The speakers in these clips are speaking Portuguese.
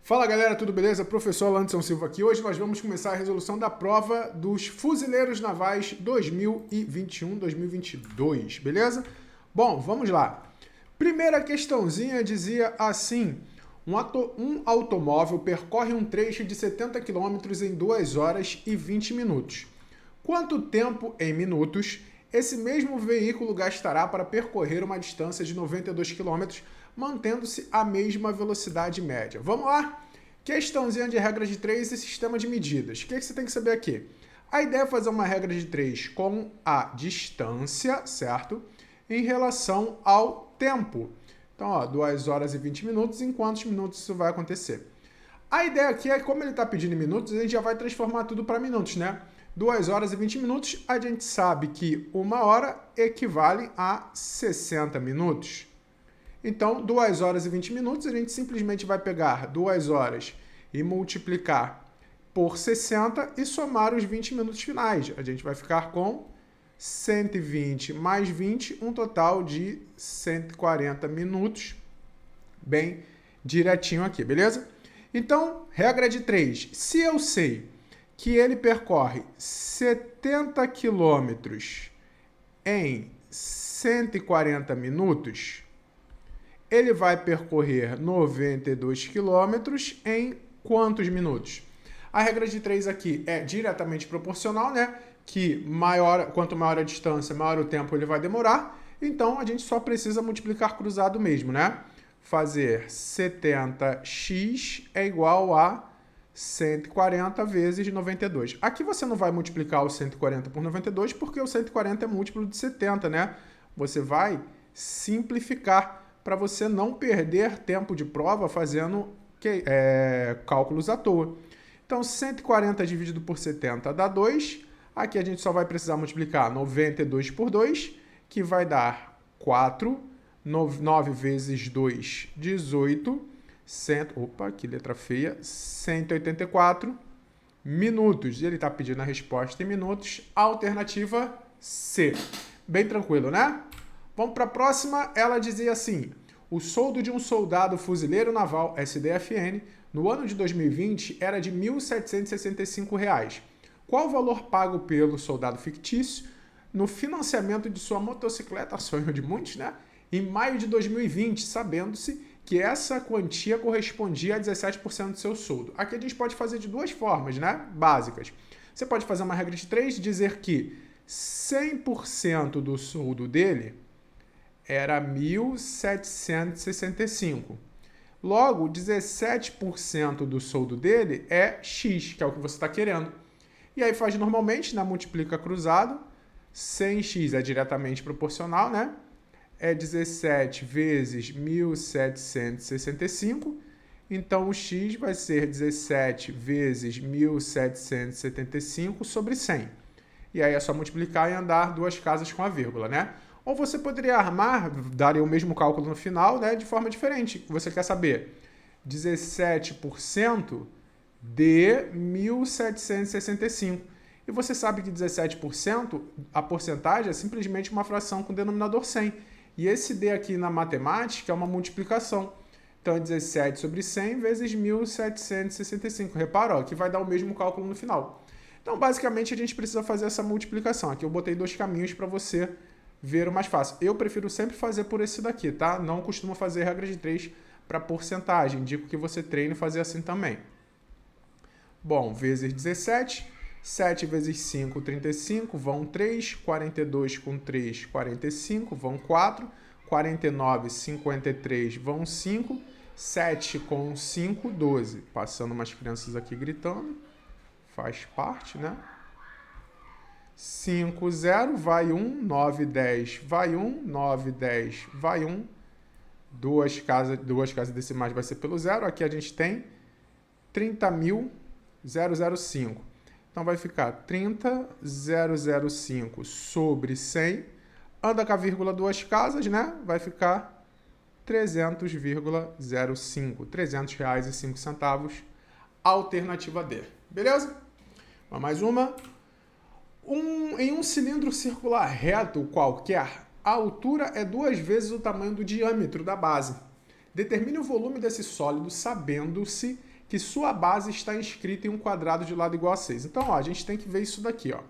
Fala galera, tudo beleza? Professor Anderson Silva aqui. Hoje nós vamos começar a resolução da prova dos Fuzileiros Navais 2021-2022, beleza? Bom, vamos lá. Primeira questãozinha dizia assim: um automóvel percorre um trecho de 70 km em 2 horas e 20 minutos. Quanto tempo em minutos esse mesmo veículo gastará para percorrer uma distância de 92 km, mantendo-se a mesma velocidade média? Vamos lá? Questãozinha de regra de 3 e sistema de medidas. O que você tem que saber aqui? A ideia é fazer uma regra de 3 com a distância, certo? Em relação ao tempo. Então, ó, 2 horas e 20 minutos, em quantos minutos isso vai acontecer? A ideia aqui é que, como ele está pedindo em minutos, a gente já vai transformar tudo para minutos, né? 2 horas e 20 minutos, a gente sabe que 1 hora equivale a 60 minutos. Então, 2 horas e 20 minutos, a gente simplesmente vai pegar 2 horas e multiplicar por 60 e somar os 20 minutos finais. A gente vai ficar com 120 mais 20, um total de 140 minutos, bem direitinho aqui, beleza? Então, regra de 3. Se eu sei que ele percorre 70 quilômetros em 140 minutos, ele vai percorrer 92 quilômetros em quantos minutos? A regra de 3 aqui é diretamente proporcional, né? Que quanto maior a distância, maior o tempo ele vai demorar. Então, a gente só precisa multiplicar cruzado mesmo, né? Fazer 70x é igual a 140 vezes 92. Aqui você não vai multiplicar o 140 por 92, porque o 140 é múltiplo de 70, né? Você vai simplificar para você não perder tempo de prova fazendo cálculos à toa. Então, 140 dividido por 70 dá 2. Aqui a gente só vai precisar multiplicar 92 por 2, que vai dar 4. 9 vezes 2, 18. Opa, que letra feia. 184 minutos. E ele está pedindo a resposta em minutos. Alternativa C. Bem tranquilo, né? Vamos para a próxima. Ela dizia assim: o soldo de um soldado fuzileiro naval, SDFN, no ano de 2020 era de R$ 1.765. Qual o valor pago pelo soldado fictício no financiamento de sua motocicleta, sonho de muitos, né? Em maio de 2020, sabendo-se que essa quantia correspondia a 17% do seu soldo. Aqui a gente pode fazer de duas formas, né? Básicas. Você pode fazer uma regra de 3, dizer que 100% do soldo dele era 1.765. Logo, 17% do soldo dele é X, que é o que você está querendo. E aí faz normalmente, né? Multiplica cruzado. 100x é diretamente proporcional, né? É 17 vezes 1.765. Então, o x vai ser 17 vezes 1.775 sobre 100. E aí é só multiplicar e andar duas casas com a vírgula, né? Ou você poderia armar, daria o mesmo cálculo no final, né, de forma diferente. Você quer saber 17% de 1.765. E você sabe que 17%, a porcentagem é simplesmente uma fração com denominador 100. E esse D aqui na matemática é uma multiplicação. Então, é 17 sobre 100 vezes 1.765. Repara, ó, que vai dar o mesmo cálculo no final. Então, basicamente, a gente precisa fazer essa multiplicação. Aqui eu botei 2 caminhos para você ver o mais fácil. Eu prefiro sempre fazer por esse daqui, tá? Não costumo fazer regra de 3 para porcentagem. Indico que você treine fazer assim também. Bom, vezes 17. 7 vezes 5, 35, vão 3. 42 com 3, 45, vão 4. 49, 53, vão 5. 7 com 5, 12. Passando umas crianças aqui gritando. Faz parte, né? 5, 0, vai 1. 9, 10, vai 1. 9, 10, vai 1. Duas casas decimais vai ser pelo 0. Aqui a gente tem 30.005. Então, vai ficar 30.005 sobre 100. Anda com a vírgula duas casas, né? Vai ficar 300,05. R$ 300,05. Alternativa D. Beleza? Vamos mais uma. Em um cilindro circular reto qualquer, a altura é 2 vezes o tamanho do diâmetro da base. Determine o volume desse sólido sabendo-se que sua base está inscrita em um quadrado de lado igual a 6. Então, ó, a gente tem que ver isso daqui. Ó.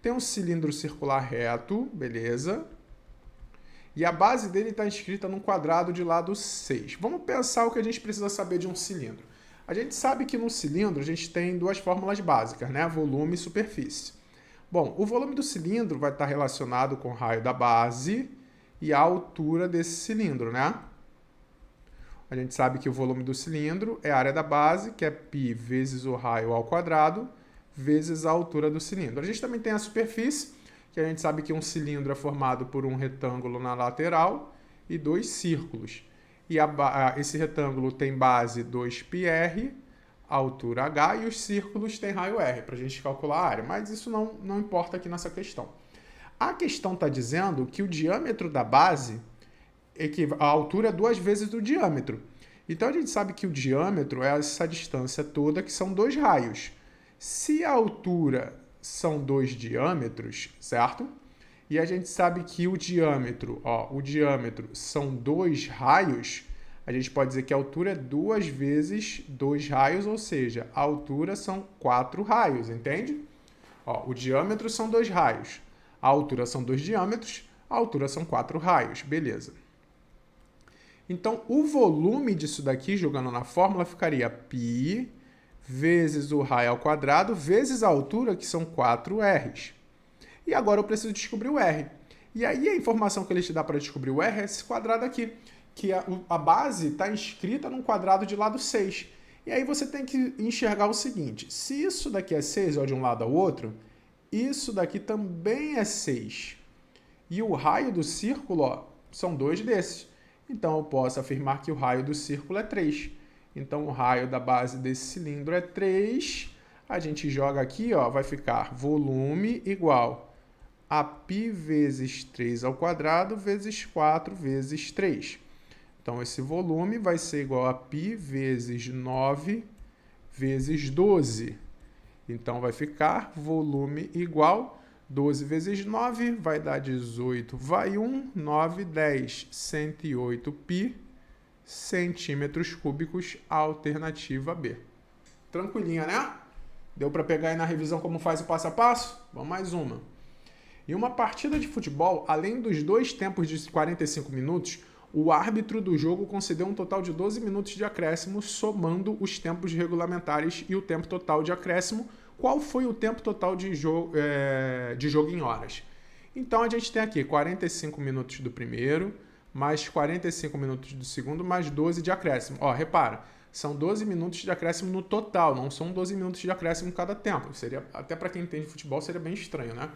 Tem um cilindro circular reto, beleza? E a base dele está inscrita num quadrado de lado 6. Vamos pensar o que a gente precisa saber de um cilindro. A gente sabe que no cilindro a gente tem duas fórmulas básicas, né? Volume e superfície. Bom, o volume do cilindro vai estar relacionado com o raio da base e a altura desse cilindro, né? A gente sabe que o volume do cilindro é a área da base, que é π vezes o raio ao quadrado, vezes a altura do cilindro. A gente também tem a superfície, que a gente sabe que um cilindro é formado por um retângulo na lateral e dois círculos. E esse retângulo tem base 2πr, altura h, e os círculos têm raio r, para a gente calcular a área. Mas isso não importa aqui nessa questão. A questão está dizendo que o diâmetro da base, a altura é 2 vezes do diâmetro. Então, a gente sabe que o diâmetro é essa distância toda, que são 2 raios. Se a altura são 2 diâmetros, certo? E a gente sabe que o diâmetro são 2 raios, a gente pode dizer que a altura é 2 vezes 2 raios, ou seja, a altura são 4 raios, entende? Ó, o diâmetro são 2 raios, a altura são 2 diâmetros, a altura são 4 raios, beleza. Então, o volume disso daqui, jogando na fórmula, ficaria π vezes o raio ao quadrado, vezes a altura, que são 4 R's. E agora eu preciso descobrir o R. E aí a informação que ele te dá para descobrir o R é esse quadrado aqui, que a base está inscrita num quadrado de lado 6. E aí você tem que enxergar o seguinte, se isso daqui é 6, ó, de um lado ao outro, isso daqui também é 6. E o raio do círculo, ó, são 2 desses. Então eu posso afirmar que o raio do círculo é 3. Então o raio da base desse cilindro é 3. A gente joga aqui, ó, vai ficar volume igual a π vezes 3 ao quadrado vezes 4 vezes 3. Então, esse volume vai ser igual a π vezes 9 vezes 12. Então, vai ficar volume igual 12 vezes 9 vai dar 18, vai 1, 9, 10, 108 π centímetros cúbicos, alternativa B. Tranquilinha, né? Deu para pegar aí na revisão como faz o passo a passo? Vamos mais uma. Em uma partida de futebol, além dos 2 tempos de 45 minutos, o árbitro do jogo concedeu um total de 12 minutos de acréscimo, somando os tempos regulamentares e o tempo total de acréscimo. Qual foi o tempo total de jogo em horas? Então, a gente tem aqui 45 minutos do primeiro, mais 45 minutos do segundo, mais 12 de acréscimo. Ó, repara, são 12 minutos de acréscimo no total, não são 12 minutos de acréscimo em cada tempo. Seria, até para quem entende futebol, seria bem estranho, né?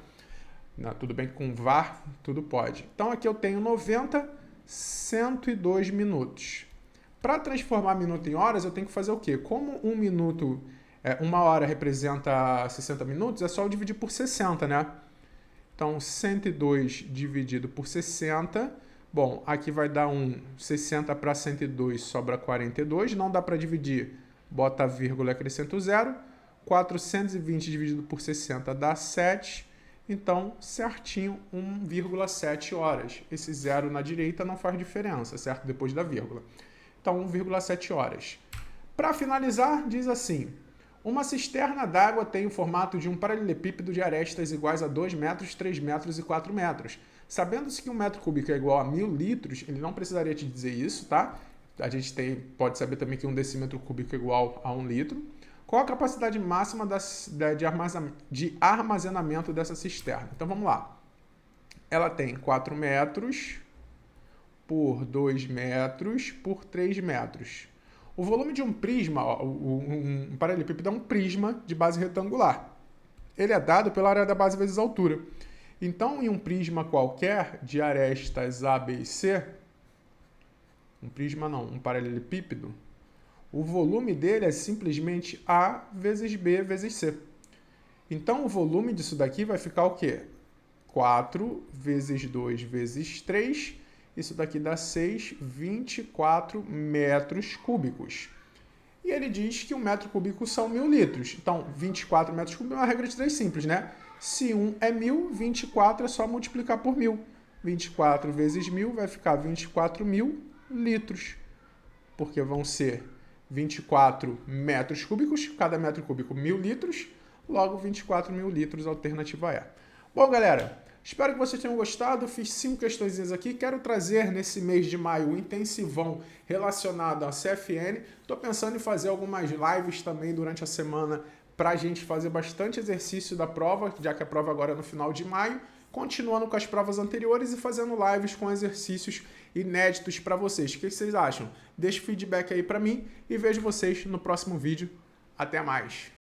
Não, tudo bem que com VAR, tudo pode. Então, aqui eu tenho 90, 102 minutos. Para transformar minuto em horas, eu tenho que fazer o quê? Como uma hora representa 60 minutos, é só eu dividir por 60, né? Então, 102 dividido por 60. Bom, aqui vai dar 60 para 102 sobra 42. Não dá para dividir, bota a vírgula e acrescenta o 0. 420 dividido por 60 dá 7. Então, certinho, 1,7 horas. Esse 0 na direita não faz diferença, certo? Depois da vírgula. Então, 1,7 horas. Para finalizar, diz assim: uma cisterna d'água tem o formato de um paralelepípedo de arestas iguais a 2 metros, 3 metros e 4 metros. Sabendo-se que 1 metro cúbico é igual a 1.000 litros, ele não precisaria te dizer isso, tá? A gente pode saber também que 1 decímetro cúbico é igual a 1 litro. Qual a capacidade máxima de armazenamento dessa cisterna? Então, vamos lá. Ela tem 4 metros por 2 metros por 3 metros. O volume de um prisma, ó, um paralelepípedo é um prisma de base retangular. Ele é dado pela área da base vezes a altura. Então, em um prisma qualquer de arestas A, B e C, um paralelepípedo, o volume dele é simplesmente A vezes B vezes C. Então, o volume disso daqui vai ficar o quê? 4 vezes 2 vezes 3, isso daqui dá 6, 24 metros cúbicos. E ele diz que 1 metro cúbico são 1.000 litros. Então, 24 metros cúbicos é uma regra de 3 simples, né? Se 1 é 1.000, 24 é só multiplicar por 1.000. 24 vezes 1.000 vai ficar 24.000 litros. Porque vão ser 24 metros cúbicos, cada metro cúbico 1.000 litros, logo 24 mil litros, a alternativa é. Bom, galera, espero que vocês tenham gostado, fiz 5 questões aqui, quero trazer nesse mês de maio um intensivão relacionado à CFN, estou pensando em fazer algumas lives também durante a semana para a gente fazer bastante exercício da prova, já que a prova agora é no final de maio, continuando com as provas anteriores e fazendo lives com exercícios inéditos para vocês. O que vocês acham? Deixe feedback aí para mim e vejo vocês no próximo vídeo. Até mais!